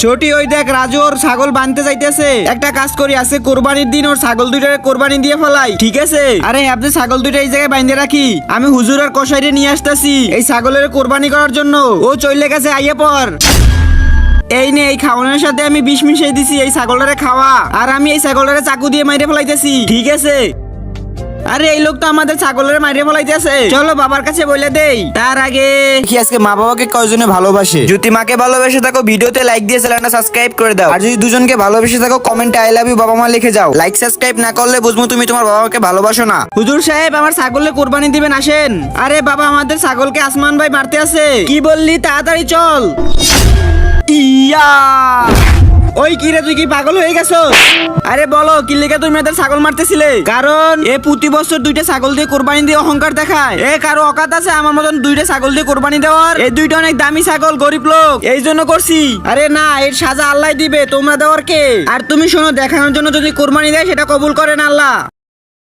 ছোটি ওই দেখ রাজু ওর ছাগল বানতে যাইতেছে। একটা কাজ করি, আছে কোরবানির দিন ওর ছাগল দুইটারে কোরবানি দিয়ে ফেলাই, ঠিক আছে? আরে আপনি ছাগল দুইটা এই জায়গায় বাইন্ধে রাখি, আমি হুজুর আর কসাইরে নিয়ে আসতেছি এই ছাগলের কোরবানি করার জন্য। ও চলে গেছে, আইয়ে পর। এই নে, এই খাওয়ানোর সাথে আমি বিষ মিশিয়ে দিছি এই ছাগলটারে খাওয়া, আর আমি এই ছাগলটারে চাকু দিয়ে মাইরে ফেলাইতেছি, ঠিক আছে? আরে এই লোক তো আমাদের ছাগলের মাইরে ফেলাইতেছে, চলো বাবার কাছে বলে দেই। তার আগে কি আজকে মা বাবাকে কয়জনে ভালোবাসে? যদি মাকে ভালোবেসে থাকো ভিডিওতে লাইক দিয়ে চ্যানেলটা সাবস্ক্রাইব করে দাও, আর যদি দুজনকে ভালোবেসে থাকো কমেন্টে আই লাভ ইউ বাবা মা লিখে যাও। লাইক সাবস্ক্রাইব না করলে বুঝবো তুমি তোমার বাবা মাকে ভালোবাসো না। হুজুর সাহেব আমার ছাগলের কোরবানি দিবেন, আসেন। আরে বাবা আমাদের ছাগলকে আসমান ভাই মারতে আছে। কি বললি? তাড়াতাড়ি চল। ইয়া ওই কি রে, তুই কি পাগল হয়ে গেছো? আরে বলো কি লেগে তুমি এদের ছাগল মারতেছিলে? কারণ এ প্রতি বছর দুইটা ছাগল দিয়ে কোরবানি দিয়ে অহংকার দেখায়। এ কারো অকাত আছে আমার মতন দুইটা ছাগল দিয়ে কোরবানি দেওয়ার? এই দুইটা অনেক দামি ছাগল, গরিব লোক, এই জন্য করছি। আরে না, এর সাজা আল্লাহ দিবে, তোমরা দেওয়ার কে? আর তুমি শোনো, দেখানোর জন্য যদি কোরবানি দেয় সেটা কবুল করেন আল্লাহ।